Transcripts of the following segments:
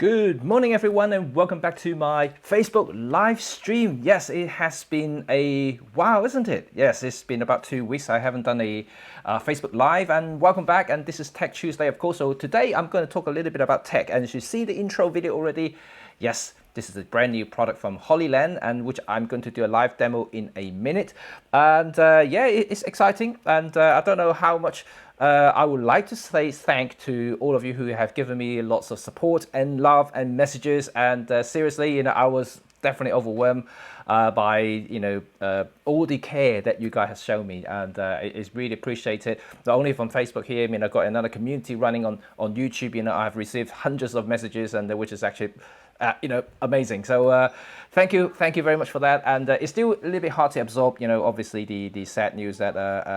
Good morning everyone and welcome back to my Facebook live stream. Yes, it has been a while, isn't it? Yes, it's been about 2 weeks I haven't done a Facebook live, and welcome back. And this is Tech Tuesday, of course. So today I'm going to talk a little bit about tech, and as you see the intro video already, yes, this is a brand new product from Hollyland, and which I'm going to do a live demo in a minute. And yeah, it's exciting, and I don't know how much I would like to say thank to all of you who have given me lots of support and love and messages. And seriously, I was definitely overwhelmed by all the care that you guys have shown me, and it's really appreciated. Not only from Facebook here, I've got another community running on YouTube. I've received hundreds of messages, and which is actually amazing. So thank you very much for that. And it's still a little bit hard to absorb, obviously the sad news that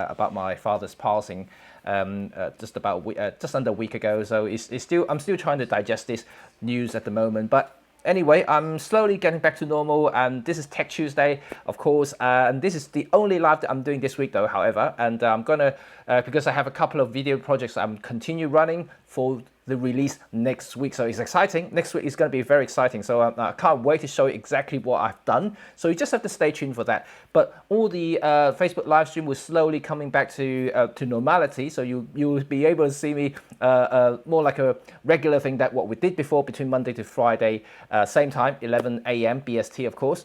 about my father's passing just under a week ago. So I'm still trying to digest this news at the moment. But anyway, I'm slowly getting back to normal, and this is Tech Tuesday, of course, and this is the only live that I'm doing this week though, however, and I'm gonna because I have a couple of video projects I'm continue running for the release next week. So it's exciting. Next week is going to be very exciting. So I can't wait to show you exactly what I've done. So you just have to stay tuned for that. But all the Facebook live stream will slowly coming back to normality. So you will be able to see me more like a regular thing that what we did before, between Monday to Friday, same time, 11 a.m. BST, of course.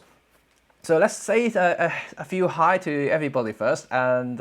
So let's say a few hi to everybody first. And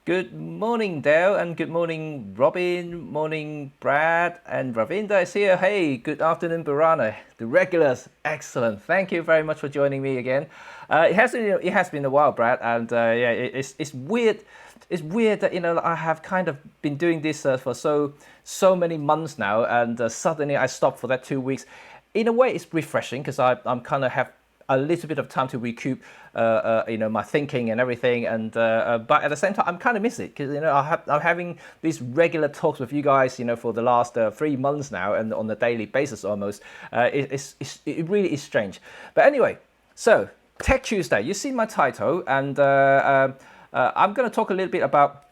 good morning, Dale, and good morning, Robin. Morning, Brad, and Ravinda is here. Hey, good afternoon, Barana. The regulars, excellent. Thank you very much for joining me again. It has been a while, Brad, and yeah, it's weird. It's weird that I have kind of been doing this for so many months now, and suddenly I stopped for that 2 weeks. In a way, it's refreshing because I'm kind of have a little bit of time to recoup, my thinking and everything, and but at the same time, I'm kind of miss it because I'm having these regular talks with you guys, for the last 3 months now, and on a daily basis almost. It really is strange. But anyway, so Tech Tuesday, you see my title, and I'm going to talk a little bit about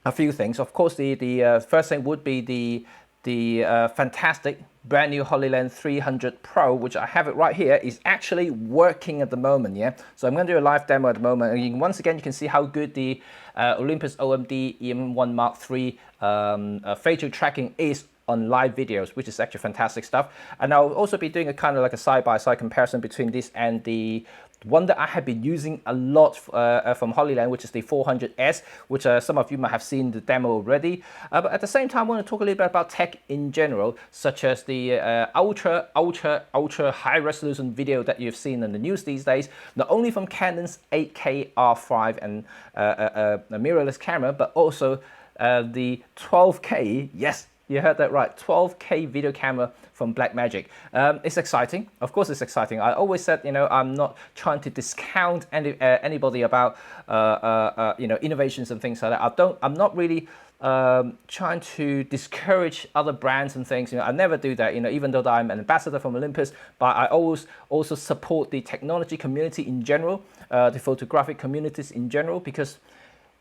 a few things. Of course, the first thing would be the fantastic brand new Hollyland 300 Pro, which I have it right here, is actually working at the moment. Yeah, so I'm going to do a live demo at the moment, and once again you can see how good the Olympus OMD EM1 Mark III facial tracking is on live videos, which is actually fantastic stuff. And I'll also be doing a kind of like a side-by-side comparison between this and the one that I have been using a lot from Hollyland, which is the 400S, which some of you might have seen the demo already. But at the same time, I want to talk a little bit about tech in general, such as the ultra high resolution video that you've seen in the news these days, not only from Canon's 8K R5 and a mirrorless camera, but also the 12K, yes, you heard that right, 12K video camera from Blackmagic. It's exciting. Of course, it's exciting. I always said, I'm not trying to discount anybody about, innovations and things like that. I'm not really trying to discourage other brands and things. I never do that. Even though I'm an ambassador from Olympus, but I always also support the technology community in general, the photographic communities in general, because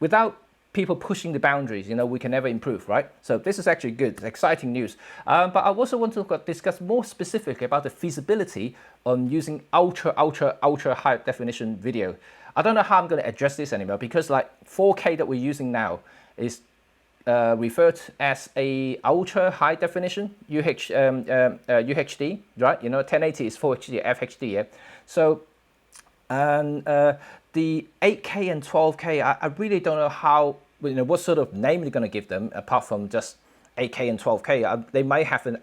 without people pushing the boundaries, we can never improve, right? So this is actually good, exciting news. But I also want to discuss more specifically about the feasibility on using ultra high definition video. I don't know how I'm going to address this anymore, because like 4K that we're using now is referred as a ultra high definition UHD, right? 1080 is 4HD, FHD, yeah. So and the 8K and 12K, I really don't know how, what sort of name they're going to give them, apart from just 8K and 12K. They might have an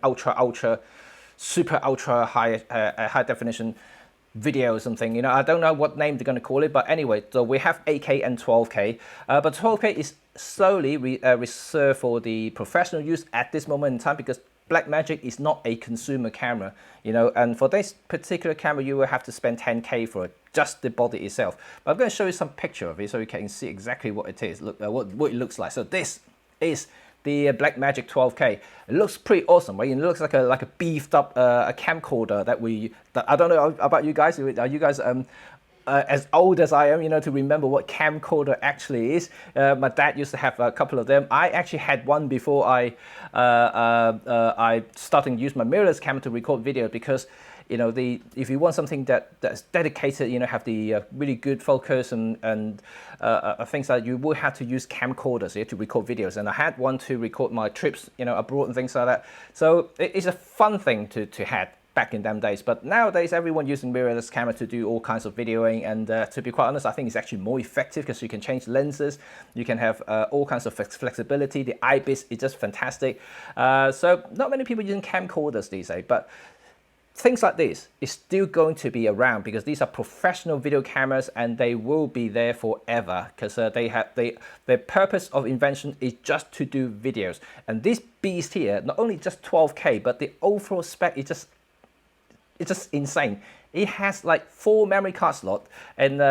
super ultra high definition video or something. I don't know what name they're going to call it, but anyway, so we have 8K and 12K, but 12K is slowly reserved for the professional use at this moment in time, because Blackmagic is not a consumer camera, and for this particular camera, you will have to spend 10K for it, just the body itself. But I'm going to show you some picture of it so you can see exactly what it is, what it looks like. So this is the Blackmagic 12K. It looks pretty awesome, right? It looks like a beefed up a camcorder that I don't know about you guys. Are you guys as old as I am, to remember what camcorder actually is. My dad used to have a couple of them. I actually had one before I started to use my mirrorless camera to record video, because if you want something that's dedicated, have the really good focus and things like that, you will have to use camcorders to record videos. And I had one to record my trips, abroad and things like that. So it's a fun thing to have back in them days. But nowadays, everyone using mirrorless camera to do all kinds of videoing, and to be quite honest, I think it's actually more effective because you can change lenses, you can have all kinds of flexibility. The IBIS is just fantastic. So not many people using camcorders these days, but things like this is still going to be around, because these are professional video cameras and they will be there forever, because their purpose of invention is just to do videos. And this beast here, not only just 12K, but the overall spec is just insane. It has like 4 memory card slots, and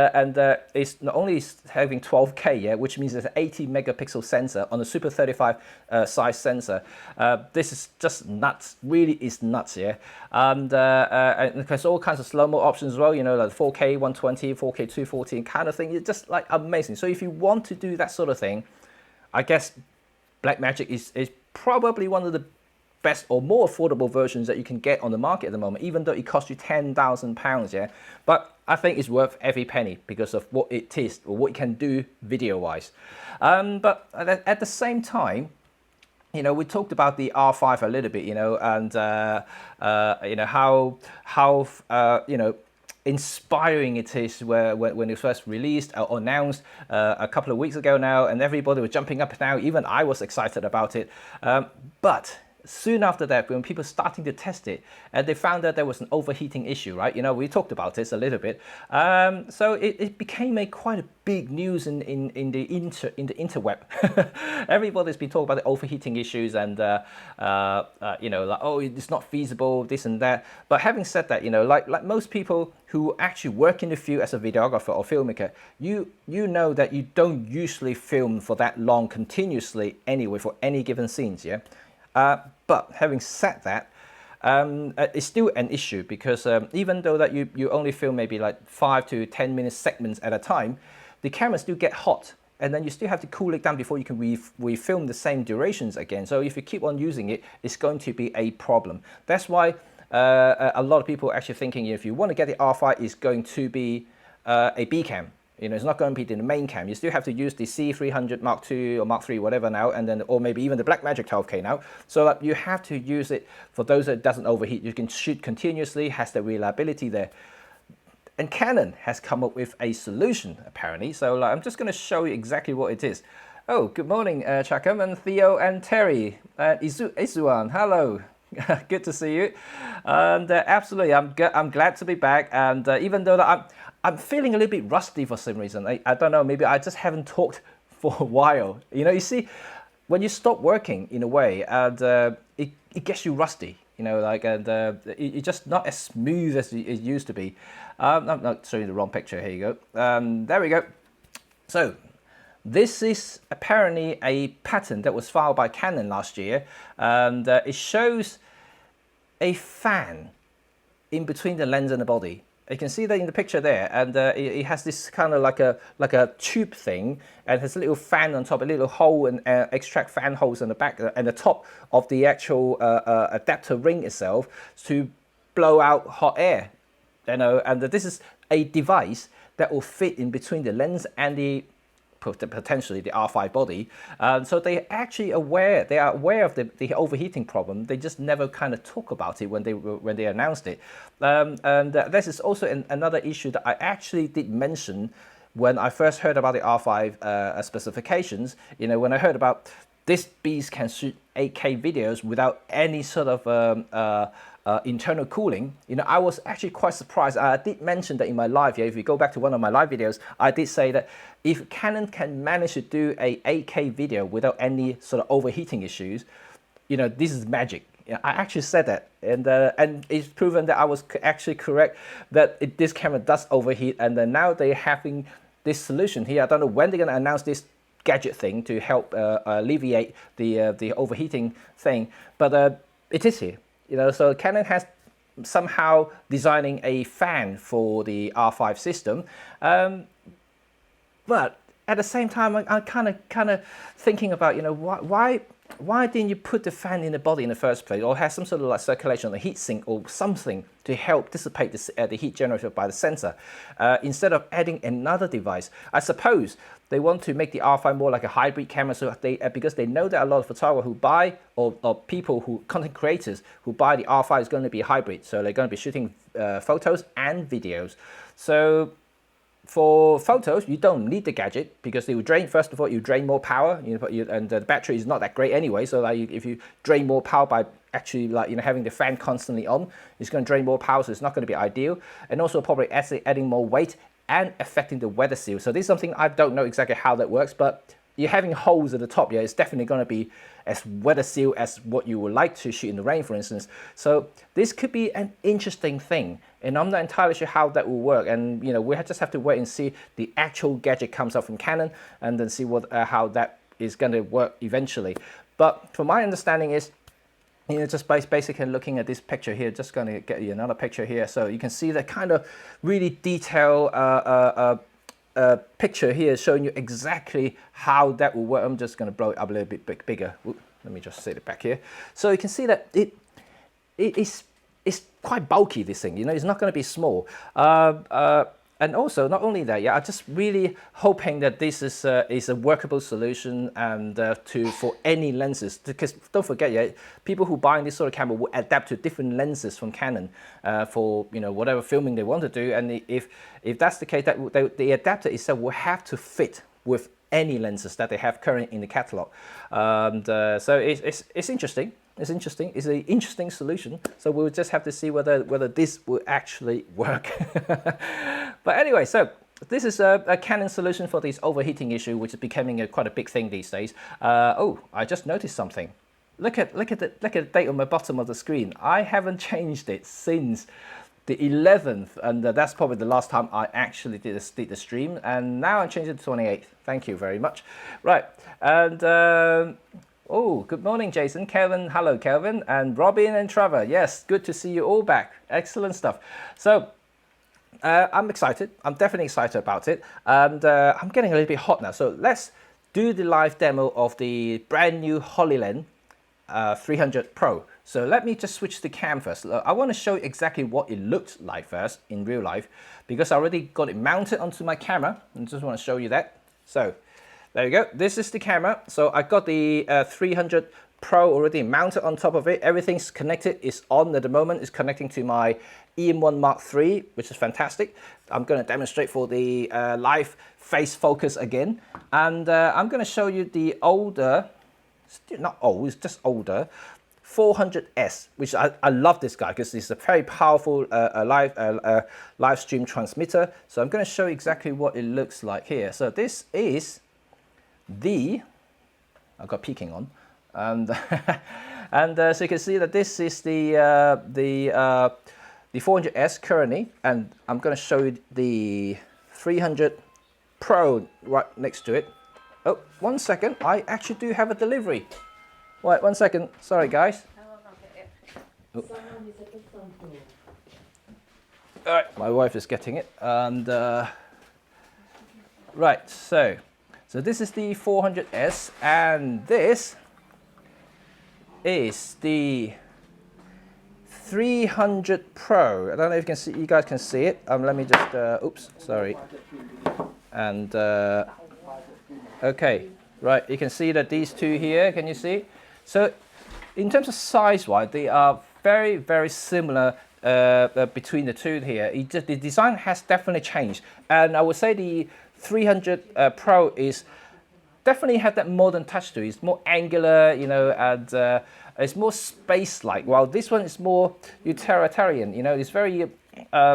it's not only having 12K, which means there's an 80 megapixel sensor on a Super 35 size sensor. This is just nuts. Really is nuts, and there's all kinds of slow-mo options as well. Like 4K 120, 4K 240 kind of thing. It's just like amazing. So if you want to do that sort of thing, I guess Blackmagic is probably one of the best or more affordable versions that you can get on the market at the moment, even though it costs you £10,000, but I think it's worth every penny because of what it is, or what it can do video wise. But at the same time, we talked about the R5 a little bit, and how inspiring it is when it first released or announced a couple of weeks ago now, and everybody was jumping up now. Even I was excited about it, but soon after that, when people starting to test it, and they found that there was an overheating issue, right? We talked about this a little bit. So it became quite a big news in the interweb. Everybody's been talking about the overheating issues, and like, oh, it's not feasible, this and that. But having said that, like most people who actually work in the field as a videographer or filmmaker, you know that you don't usually film for that long continuously anyway for any given scenes, but having said that, it's still an issue, because even though that you only film maybe like 5 to 10 minute segments at a time, the camera still get hot, and then you still have to cool it down before you can refilm the same durations again. So if you keep on using it, it's going to be a problem. That's why a lot of people are actually thinking, if you want to get the R5, it's going to be a B cam. It's not going to be the main cam. You still have to use the C300 Mark II or Mark III, whatever now, and then, or maybe even the Blackmagic 12K now. So that you have to use it for those that doesn't overheat. You can shoot continuously, has the reliability there. And Canon has come up with a solution, apparently. So I'm just going to show you exactly what it is. Oh, good morning, Chakam and Theo and Terry. Izuan, hello. Good to see you. And absolutely, I'm glad to be back. And even though that I'm feeling a little bit rusty for some reason. I don't know, maybe I just haven't talked for a while. You see, when you stop working in a way, and it gets you rusty, and it's just not as smooth as it used to be. I'm not showing the wrong picture. Here you go. There we go. So this is apparently a patent that was filed by Canon last year, and it shows a fan in between the lens and the body. You can see that in the picture there, and it has this kind of like a tube thing, and has a little fan on top, a little hole, and extract fan holes on the back and the top of the actual adapter ring itself to blow out hot air. And this is a device that will fit in between the lens and the potentially the R5 body. So they actually they are aware of the overheating problem. They just never kind of talk about it when they announced it. And this is also another issue that I actually did mention when I first heard about the R5 specifications. When I heard about this beast can shoot 8K videos without any sort of internal cooling, I was actually quite surprised. I did mention that in my live. If you go back to one of my live videos, I did say that if Canon can manage to do a 8K video without any sort of overheating issues, this is magic. I actually said that, and it's proven that I was actually correct, that this camera does overheat, and then now they're having this solution here. I don't know when they're going to announce this gadget thing to help alleviate the overheating thing, but it is here. So Canon has somehow designing a fan for the R5 system. But at the same time, I'm kind of thinking about, you know, why didn't you put the fan in the body in the first place, or have some sort of like circulation on the heat sink or something to help dissipate the heat generated by the sensor, instead of adding another device? I suppose they want to make the R5 more like a hybrid camera, so because they know that a lot of photographers who buy, or content creators who buy the R5 is going to be hybrid, so they're going to be shooting photos and videos. So for photos, you don't need the gadget because it will drain. First of all, you drain more power, and the battery is not that great anyway. So like if you drain more power by actually having the fan constantly on, it's going to drain more power, so it's not going to be ideal. And also probably adding more weight and affecting the weather seal. So this is something I don't know exactly how that works, but you're having holes at the top. Yeah, it's definitely going to be as weather seal as what you would like to shoot in the rain, for instance. So this could be an interesting thing, and I'm not entirely sure how that will work. And we just have to wait and see the actual gadget comes out from Canon, and then see how that is going to work eventually. But from my understanding is, just basically looking at this picture here, just going to get you another picture here, so you can see the kind of really detailed picture here showing you exactly how that will work. I'm just going to blow it up a little bit bigger. Ooh, let me just set it back here. So you can see that it's quite bulky, this thing. It's not going to be small. And also, not only that, I'm just really hoping that this is a workable solution, and for any lenses. Because don't forget, people who buy this sort of camera will adapt to different lenses from Canon for whatever filming they want to do. And if that's the case, that the adapter itself will have to fit with any lenses that they have currently in the catalog. So it's interesting. It's interesting. It's an interesting solution. So we'll just have to see whether this will actually work. But anyway, so this is a Canon solution for this overheating issue, which is becoming quite a big thing these days. Oh, I just noticed something. Look at the date on the bottom of the screen. I haven't changed it since the 11th, and that's probably the last time I actually did the stream. And now I changed it to 28th. Thank you very much. Right, and oh, good morning, Jason, Kelvin. Hello, Kelvin, and Robin and Trevor. Yes, good to see you all back. Excellent stuff. So I'm excited. I'm definitely excited about it, and I'm getting a little bit hot now. So let's do the live demo of the brand new Hollyland 300 Pro. So let me just switch the cam first. I want to show you exactly what it looked like first in real life, because I already got it mounted onto my camera, and just want to show you that. So there you go. This is the camera. So I got the 300 Pro already mounted on top of it. Everything's connected. It's on at the moment. It's connecting to my EM1 Mark III, which is fantastic. I'm going to demonstrate for the live face focus again. And I'm going to show you the older, not old, it's just older, 400S, which I love this guy because it's a very powerful live stream transmitter. So I'm going to show you exactly what it looks like here. So this is I've got peaking on, and so you can see that this is the 400S currently, and I'm going to show you the 300 Pro right next to it. Oh, 1 second, I actually do have a delivery. Wait, 1 second, sorry guys. Oh. All right, my wife is getting it, and right, so this is the 400S, and this is the 300 Pro. I don't know if you guys can see it. Let me just, oops, sorry. And okay, right, you can see that these two here, can you see? So in terms of size-wise, they are very, very similar between the two here. The design has definitely changed, and I would say the 300 Pro is definitely have that modern touch to it. It's more angular, and it's more space-like, while this one is more utilitarian. It's very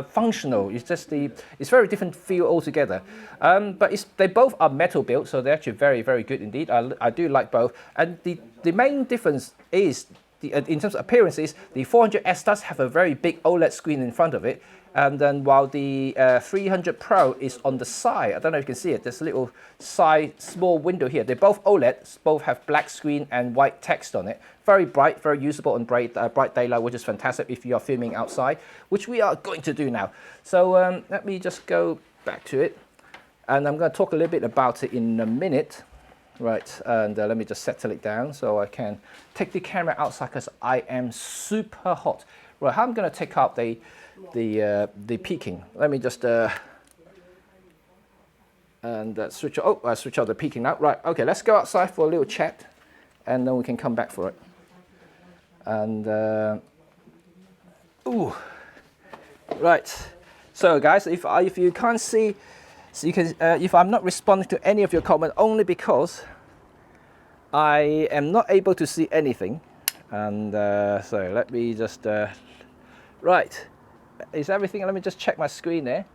functional. It's very different feel altogether. But they both are metal built, so they're actually very, very good indeed. I do like both. And the main difference is in terms of appearances, the 400S does have a very big OLED screen in front of it, And then while the 300 Pro is on the side, I don't know if you can see it, there's a little side small window here. They're both OLED, both have black screen and white text on it. Very bright, very usable on bright daylight, which is fantastic if you are filming outside, which we are going to do now. So let me just go back to it. And I'm going to talk a little bit about it in a minute. Right, and let me just settle it down so I can take the camera outside because I am super hot. Right, how I'm going to take out the peaking. Let me just switch. Oh, I switch out the peaking now. Right. Okay. Let's go outside for a little chat, and then we can come back for it. And ooh, right. So guys, if you can't see, so you can if I'm not responding to any of your comments, only because I am not able to see anything. And so let me just right. Is everything? Let me just check my screen there.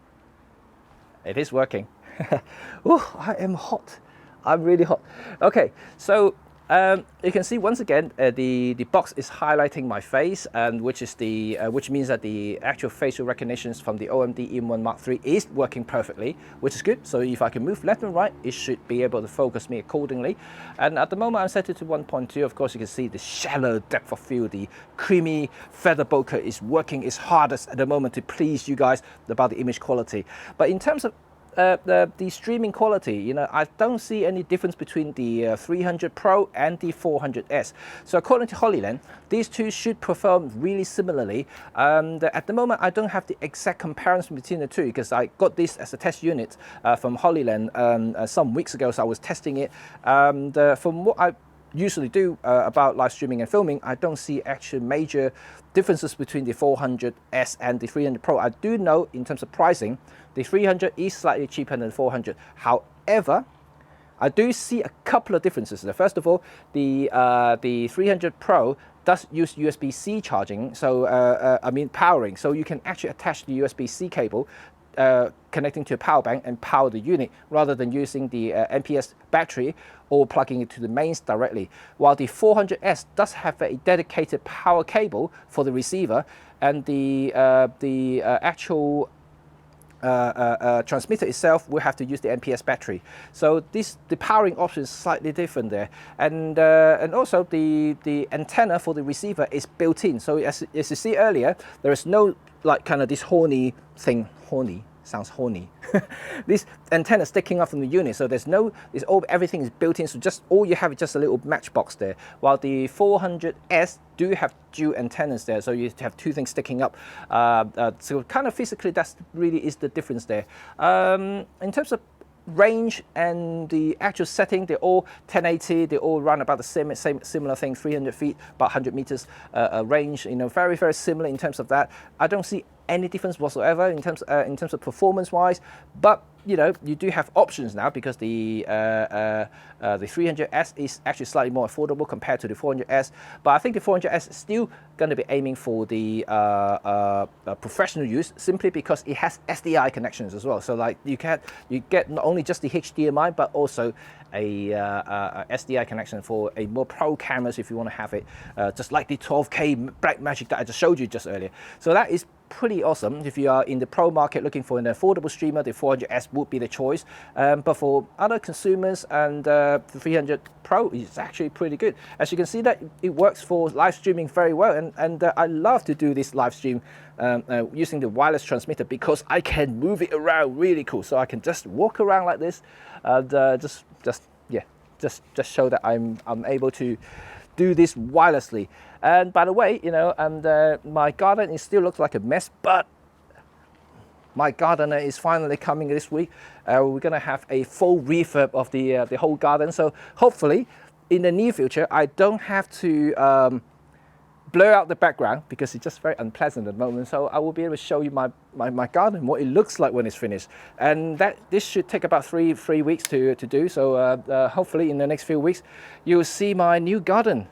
It is working. Oh, I am hot. I'm really hot. Okay, so you can see once again the box is highlighting my face, and which means that the actual facial recognition from the OMD M1 Mark III is working perfectly, which is good. So if I can move left and right, it should be able to focus me accordingly. And at the moment I'm set it to 1.2. Of course, you can see the shallow depth of field, the creamy feather bokeh is working its hardest at the moment to please you guys about the image quality. But in terms of the streaming quality, you know, I don't see any difference between the 300 Pro and the 400S. So according to Hollyland, these two should perform really similarly. At the moment, I don't have the exact comparison between the two because I got this as a test unit from Hollyland some weeks ago, so I was testing it. From what I usually do about live streaming and filming, I don't see actual major differences between the 400S and the 300 Pro. I do know in terms of pricing, the 300 is slightly cheaper than the 400. However, I do see a couple of differences. First of all, the 300 Pro does use USB-C charging, so I mean powering, so you can actually attach the USB-C cable connecting to a power bank and power the unit rather than using the NPS battery or plugging it to the mains directly. While the 400S does have a dedicated power cable for the receiver, and the actual transmitter itself will have to use the NPS battery. So the powering option is slightly different there, and also the antenna for the receiver is built in. So as you see earlier, there is no like kind of this horny thing. Horny sounds horny. This antenna sticking up from the unit, so everything is built in. So just all you have is just a little matchbox there. While the 400S do have dual antennas there, so you have two things sticking up. So kind of physically, that's really is the difference there. In terms of range and the actual setting, they're all 1080. They all run about the same similar thing, 300 feet, about 100 meters range. You know, very very similar in terms of that. I don't see any difference whatsoever in terms of performance wise, but you know, you do have options now because the 300S is actually slightly more affordable compared to the 400S. But I think the 400S is still going to be aiming for the professional use, simply because it has SDI connections as well. So like you get not only just the HDMI but also a SDI connection for a more pro cameras if you want to have it, just like the 12K Blackmagic that I just showed you just earlier. So that is pretty awesome. If you are in the pro market looking for an affordable streamer, the 400S would be the choice. But for other consumers, and the 300 Pro is actually pretty good. As you can see, that it works for live streaming very well, and I love to do this live stream using the wireless transmitter because I can move it around really cool. So I can just walk around like this, and just show that I'm able to do this wirelessly. And by the way, you know, my garden still looks like a mess, but my gardener is finally coming this week. We're gonna have a full refurb of the whole garden. So hopefully, in the near future, I don't have to blur out the background because it's just very unpleasant at the moment. So I will be able to show you my garden, what it looks like when it's finished. And this should take about three weeks to do. So hopefully in the next few weeks, you'll see my new garden.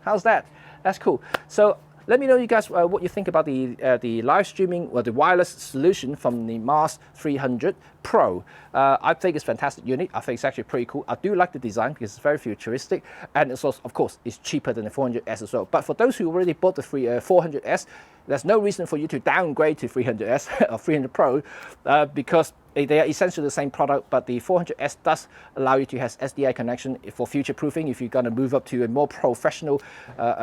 How's that? That's cool. So let me know, you guys, what you think about the live streaming or the wireless solution from the Mars 300 Pro. I think it's a fantastic unit. I think it's actually pretty cool. I do like the design because it's very futuristic, and it's also, of course, it's cheaper than the 400S as well. But for those who already bought the 400S, there's no reason for you to downgrade to 300S or 300 Pro because they are essentially the same product, but the 400S does allow you to have SDI connection for future proofing if you're going to move up to a more professional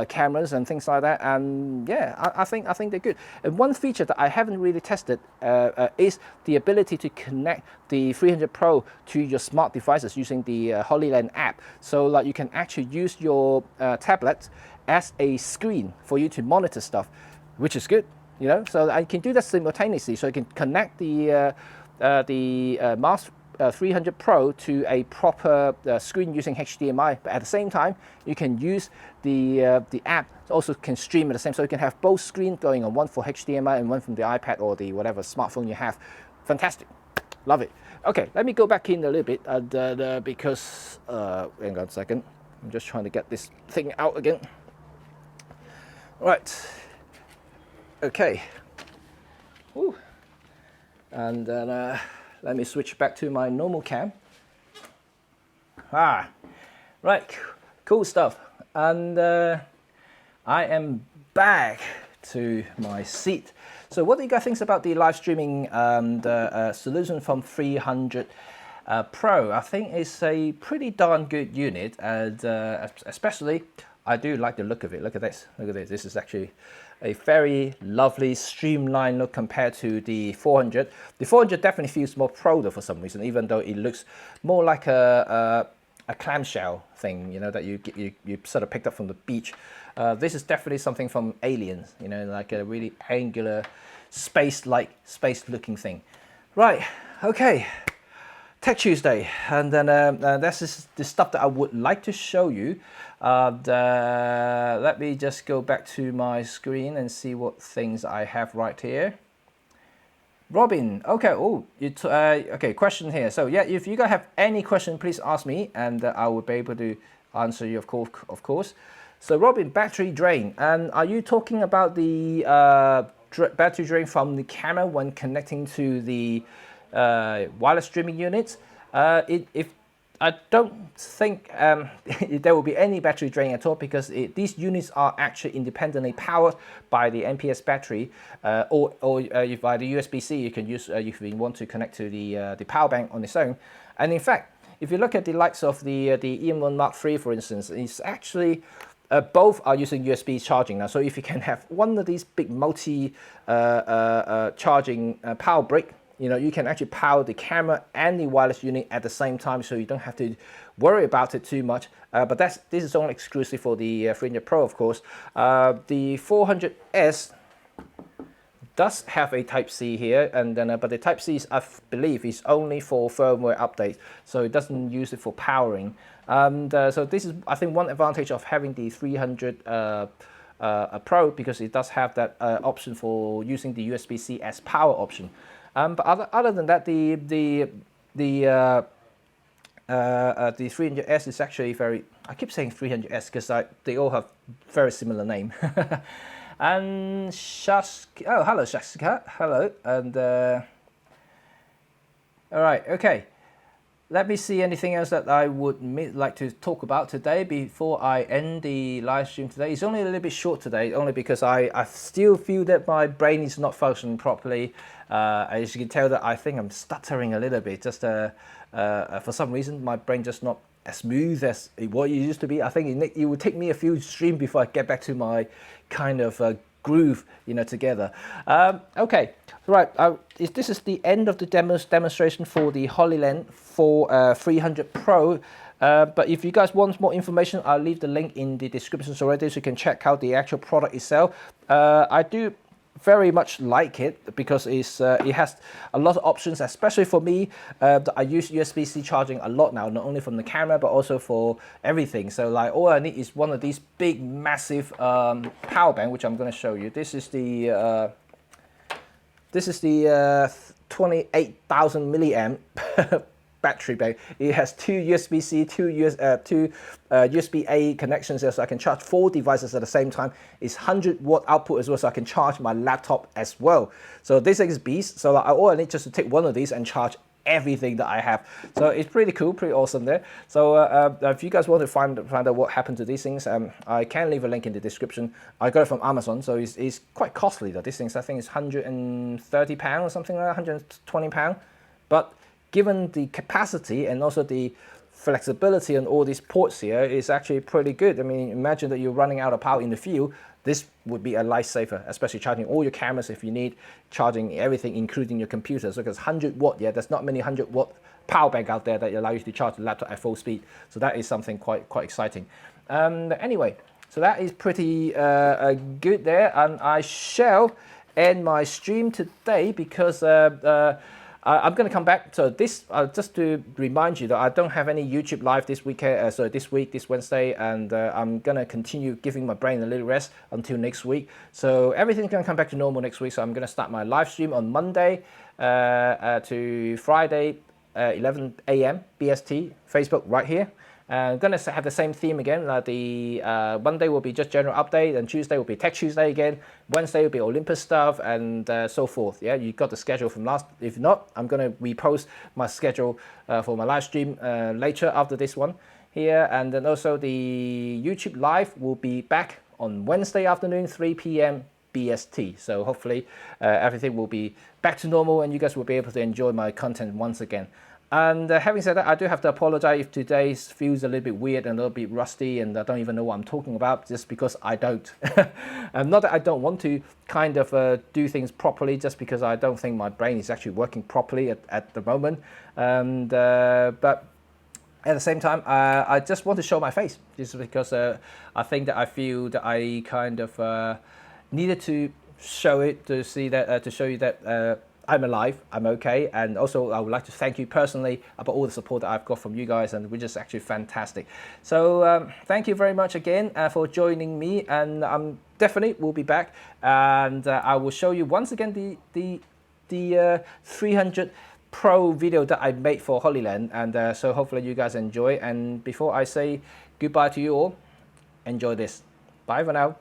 cameras and things like that. And yeah, I think they're good. And one feature that I haven't really tested is the ability to connect the 300 Pro to your smart devices using the Hollyland app. So like you can actually use your tablet as a screen for you to monitor stuff, which is good, you know. So I can do that simultaneously. So I can connect the Mars 300 Pro to a proper screen using HDMI, but at the same time you can use the app also can stream at the same, so you can have both screens going on, one for HDMI and one from the iPad or the whatever smartphone you have. Fantastic, love it. Okay, let me go back in a little bit because hang on a second, I'm just trying to get this thing out again. Right, okay. Ooh. And then let me switch back to my normal cam. Right, cool stuff. And I am back to my seat. So what do you guys think about the live streaming solution from 300 Pro? I think it's a pretty darn good unit, and especially I do like the look of it. Look at this, look at this. This is actually a very lovely streamlined look compared to the 400. The 400 definitely feels more pro though for some reason, even though it looks more like a clamshell thing, you know, that you sort of picked up from the beach. This is definitely something from Aliens, you know, like a really angular, space-looking thing. Right, okay. Tech Tuesday, and then this is the stuff that I would like to show you. Let me just go back to my screen and see what things I have right here. Robin, okay, okay, question here. So yeah, if you guys have any question, please ask me, and I will be able to answer you, of course. So Robin, battery drain, and are you talking about the battery drain from the camera when connecting to the wireless streaming units? If I don't think there will be any battery drain at all, because these units are actually independently powered by the NPS battery, or by the USB-C. You can use if you want to connect to the power bank on its own. And in fact, if you look at the likes of the EM1 Mark III, for instance, it's actually both are using USB charging now. So if you can have one of these big multi charging power brick, you know, you can actually power the camera and the wireless unit at the same time, so you don't have to worry about it too much. But this is only exclusive for the 300 Pro, of course. The 400S does have a Type-C here, and then but the Type-C, I believe, is only for firmware updates, so it doesn't use it for powering. So this is, I think, one advantage of having the 300 Pro, because it does have that option for using the USB-C as power option. But other than that, the 300S is actually very, I keep saying 300S because they all have very similar name. And oh, hello Shashika, hello. And all right, okay. Let me see anything else that I would like to talk about today before I end the live stream today. It's only a little bit short today, only because I still feel that my brain is not functioning properly. As you can tell, that I think I'm stuttering a little bit. Just for some reason, my brain just not as smooth as what it used to be. I think it would take me a few streams before I get back to my kind of groove, you know, together. Okay, right. This is the end of the demonstration for the Hollyland for 300 Pro. But if you guys want more information, I'll leave the link in the description already, so you can check out the actual product itself. I do very much like it because it has a lot of options, especially for me. I use USB-C charging a lot now, not only from the camera but also for everything. So like all I need is one of these big massive power bank, which I'm going to show you. This is the 28,000 milliamp battery bank. It has two USB-C, two USB-A connections there, so I can charge 4 devices at the same time. It's 100-watt output as well, so I can charge my laptop as well. So this thing is beast. So like, all I need just to take one of these and charge everything that I have. So it's pretty cool, pretty awesome there. So if you guys want to find out what happened to these things, I can leave a link in the description. I got it from Amazon, so it's quite costly though. These things, I think it's £130 or something like that, £120. But given the capacity and also the flexibility on all these ports here, is actually pretty good. I mean, imagine that you're running out of power in the field. This would be a lifesaver, especially charging all your cameras if you need, charging everything, including your computer. So because 100 watt, yeah, there's not many 100 watt power bank out there that allow you to charge the laptop at full speed. So that is something quite exciting. Anyway, so that is pretty good there, and I shall end my stream today because I'm going to come back. So this, just to remind you that I don't have any YouTube live this weekend, this Wednesday, and I'm going to continue giving my brain a little rest until next week. So everything's going to come back to normal next week. So I'm going to start my live stream on Monday to Friday, 11 a.m. BST, Facebook right here. I'm going to have the same theme again. The Monday will be just general update, and Tuesday will be Tech Tuesday again. Wednesday will be Olympus stuff, and so forth. Yeah, you got the schedule from last. If not, I'm going to repost my schedule for my live stream later after this one here. And then also the YouTube live will be back on Wednesday afternoon, 3 p.m. BST. So hopefully everything will be back to normal, and you guys will be able to enjoy my content once again. And having said that, I do have to apologize if today feels a little bit weird and a little bit rusty, and I don't even know what I'm talking about, just because I don't. Not that I don't want to kind of do things properly, just because I don't think my brain is actually working properly at the moment. But at the same time, I just want to show my face, just because I think that I feel that I kind of needed to show it, to see that, to show you that I'm alive, I'm okay, and also I would like to thank you personally about all the support that I've got from you guys, and which is actually fantastic. So thank you very much again for joining me, and I'm definitely will be back, and I will show you once again the 300 Pro video that I made for Hollyland, and so hopefully you guys enjoy. And before I say goodbye to you all, enjoy this. Bye for now.